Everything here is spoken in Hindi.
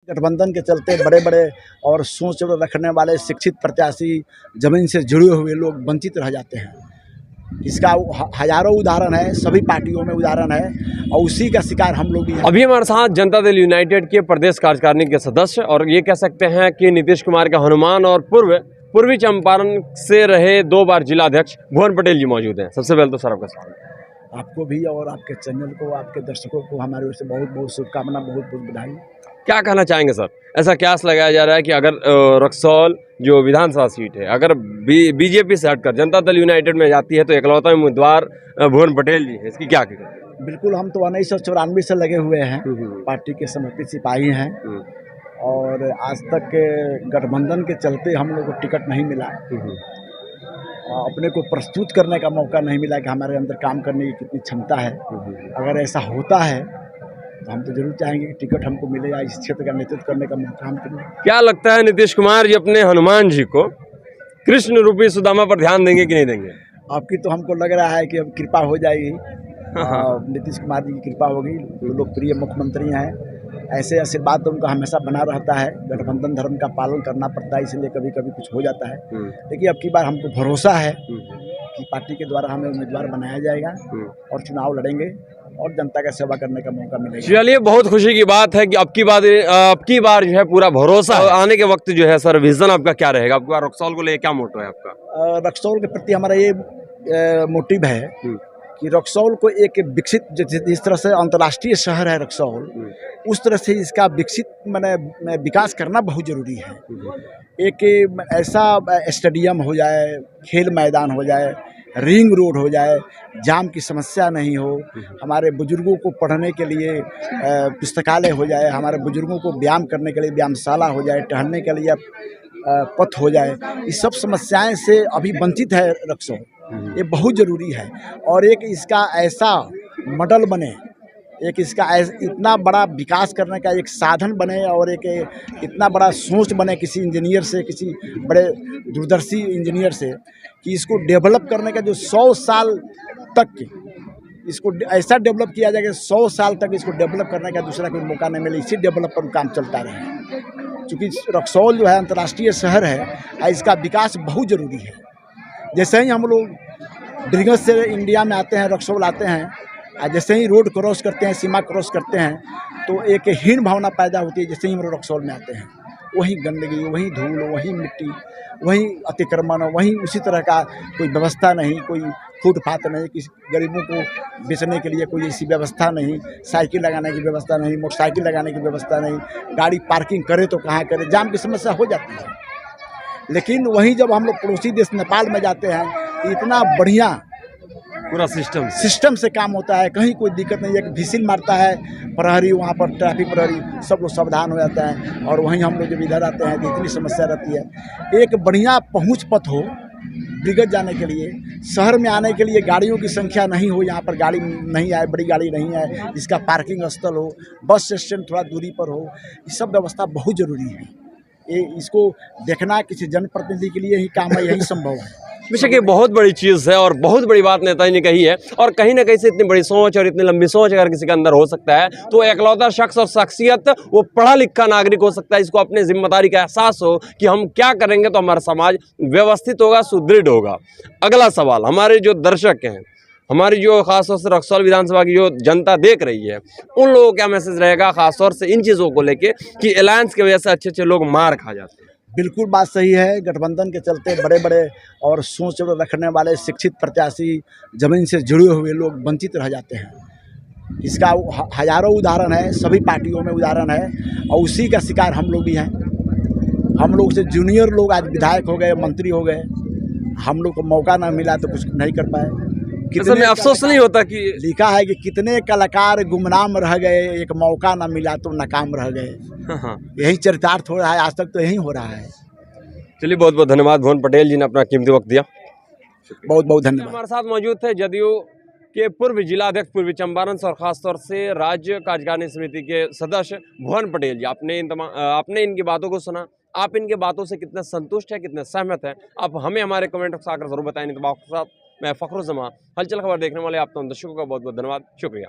गठबंधन के चलते बड़े बड़े और सोच रखने वाले शिक्षित प्रत्याशी, जमीन से जुड़े हुए लोग वंचित रह जाते हैं। इसका हजारों उदाहरण है, सभी पार्टियों में उदाहरण है और उसी का शिकार हम लोग भी हैं। अभी हमारे साथ जनता दल यूनाइटेड के प्रदेश कार्यकारिणी के सदस्य और ये कह सकते हैं कि नीतीश कुमार का हनुमान और पूर्वी चंपारण से रहे 2 बार जिलाध्यक्ष भुवन पटेल जी मौजूद हैं। सबसे पहले तो सर आपका स्वागत है। आपको भी और आपके चैनल को, आपके दर्शकों को हमारी ओर से बहुत बहुत शुभकामना, बहुत बहुत बधाई। क्या कहना चाहेंगे सर? ऐसा क्यास लगाया जा रहा है कि अगर रक्सौल जो विधानसभा सीट है अगर बीजेपी से हटकर जनता दल यूनाइटेड में जाती है तो इकलौता उम्मीदवार भुवन पटेल जी है, इसकी क्या कहना? बिल्कुल, हम तो 1994 से लगे हुए हैं, पार्टी के समर्पित सिपाही हैं और आज तक के गठबंधन के चलते हम लोग को टिकट नहीं मिला, अपने को प्रस्तुत करने का मौका नहीं मिला कि हमारे अंदर काम करने की कितनी क्षमता है। अगर ऐसा होता है तो हम तो जरूर चाहेंगे कि टिकट हमको मिले या इस क्षेत्र का नेतृत्व करने का मौका हमको मिले। क्या लगता है नीतीश कुमार जी अपने हनुमान जी को कृष्ण रूपी सुदामा पर ध्यान देंगे कि नहीं देंगे? आपकी तो हमको लग रहा है कि अब कृपा हो जाएगी, नीतीश कुमार जी की कृपा होगी, तो लोकप्रिय मुख्यमंत्री हैं, ऐसे आशीर्वाद तो उनका हमेशा बना रहता है। गठबंधन धर्म का पालन करना पड़ता है, इसलिए कभी कभी कुछ हो जाता है, लेकिन अब की बार हमको भरोसा है कि पार्टी के द्वारा हमें उम्मीदवार बनाया जाएगा और चुनाव लड़ेंगे और जनता का सेवा करने का मौका मिलेगा। चलिए, बहुत खुशी की बात है कि अब की बार जो है पूरा भरोसा आने के वक्त जो है सर विजन आपका क्या रहेगा? आपका रक्सौल को लेकर क्या मोटो है आपका? रक्सौल के प्रति हमारा ये मोटिव है कि रक्सौल को एक विकसित, जिस तरह से अंतर्राष्ट्रीय शहर है रक्सौल, उस तरह से इसका विकसित मैंने विकास करना बहुत ज़रूरी है। एक ऐसा स्टेडियम हो जाए, खेल मैदान हो जाए, रिंग रोड हो जाए, जाम की समस्या नहीं हो, हमारे बुजुर्गों को पढ़ने के लिए पुस्तकालय हो जाए, हमारे बुजुर्गों को व्यायाम करने के लिए व्यायामशाला हो जाए, टहलने के लिए पथ हो जाए। ये सब समस्याएं से अभी वंचित है रक्सौल, ये बहुत ज़रूरी है। और एक इसका ऐसा मॉडल बने, एक इसका इतना बड़ा विकास करने का एक साधन बने और एक इतना बड़ा सोच बने किसी इंजीनियर से, किसी बड़े दूरदर्शी इंजीनियर से, कि इसको डेवलप करने का जो 100 साल तक इसको ऐसा डेवलप किया जाए कि 100 साल तक इसको डेवलप करने का दूसरा कोई मौका नहीं मिले, इसी डेवलप पर काम चलता रहे। क्योंकि रक्सौल जो है अंतर्राष्ट्रीय शहर है, इसका विकास बहुत ज़रूरी है। जैसे ही हम लोग डिगस से इंडिया में आते हैं, रक्सौल आते हैं, जैसे ही रोड क्रॉस करते हैं, सीमा क्रॉस करते हैं, तो एक हीन भावना पैदा होती है। जैसे ही हम लोग रक्सौल में आते हैं, वहीं गंदगी, वहीं धूल, वहीं मिट्टी, वहीं अतिक्रमण, वहीं उसी तरह का कोई व्यवस्था नहीं, कोई फुटपाथ नहीं, किसी गरीबों को बेचने के लिए कोई ऐसी व्यवस्था नहीं, साइकिल लगाने की व्यवस्था नहीं, मोटरसाइकिल लगाने की व्यवस्था नहीं, गाड़ी पार्किंग करे तो कहाँ करे, जाम की समस्या हो जाती है। लेकिन वहीं जब हम लोग पड़ोसी देश नेपाल में जाते हैं, इतना बढ़िया पूरा सिस्टम से काम होता है, कहीं कोई दिक्कत नहीं है। एक व्हिसिल मारता है प्रहरी, वहाँ पर ट्रैफिक प्रहरी, सब लोग सावधान हो जाता है। और वहीं हम लोग जब इधर आते हैं तो इतनी समस्या रहती है। एक बढ़िया पहुँच पथ हो विगत जाने के लिए, शहर में आने के लिए गाड़ियों की संख्या नहीं हो, यहाँ पर गाड़ी नहीं आए, बड़ी गाड़ी नहीं आए, इसका पार्किंग स्थल हो, बस स्टैंड थोड़ा दूरी पर हो, ये सब व्यवस्था बहुत ज़रूरी है। ये इसको देखना किसी जनप्रतिनिधि के लिए ही काम है, यही संभव है। बेशक ये बहुत बड़ी चीज़ है और बहुत बड़ी बात नेताजी ने कही है। और कहीं ना कहीं से इतनी बड़ी सोच और इतनी लंबी सोच अगर किसी के अंदर हो सकता है तो एकलौता शख्स और शख्सियत वो पढ़ा लिखा नागरिक हो सकता है। इसको अपनी जिम्मेदारी का एहसास हो कि हम क्या करेंगे तो हमारा समाज व्यवस्थित होगा, सुदृढ़ होगा। अगला सवाल, हमारे जो दर्शक हैं, हमारी जो खासतौर से रक्सौल विधानसभा की जो जनता देख रही है, उन लोगों को क्या मैसेज रहेगा खासतौर से इन चीज़ों को लेके कि अलायंस की वजह से अच्छे अच्छे लोग मार खा जाते हैं? बिल्कुल बात सही है। गठबंधन के चलते बड़े बड़े और सोच रखने वाले शिक्षित प्रत्याशी, जमीन से जुड़े हुए लोग वंचित रह जाते हैं। इसका हजारों उदाहरण है, सभी पार्टियों में उदाहरण है और उसी का शिकार हम लोग भी हैं। हम लोग से जूनियर लोग आज विधायक हो गए, मंत्री हो गए, हम लोग को मौका ना मिला तो कुछ नहीं कर पाए। कितने अफसोस नहीं होता कि लिखा है कि कितने कलाकार गुमनाम रह गए, एक मौका ना मिला तो नाकाम रह गए। यही चरितार्थ हो रहा है, आज तक तो यही हो रहा है। चलिए, बहुत बहुत धन्यवाद भुवन पटेल जी ने अपना कीमती वक्त दिया। बहुत बहुत धन्यवाद। हमारे साथ मौजूद थे जदयू के पूर्व जिलाध्यक्ष पूर्वी चंपारण और खासतौर से राज्य कार्यकारिणी समिति के सदस्य भुवन पटेल जी। आपने इनकी बातों को सुना, आप इनके बातों से कितने संतुष्ट हैं, कितने सहमत हैं, आप हमें हमारे कमेंट बॉक्स आकर जरूर बताएं। तो आपके साथ मैं फखरुज़्ज़मा, हलचल खबर देखने वाले आप तमाम दर्शकों का बहुत बहुत धन्यवाद, शुक्रिया।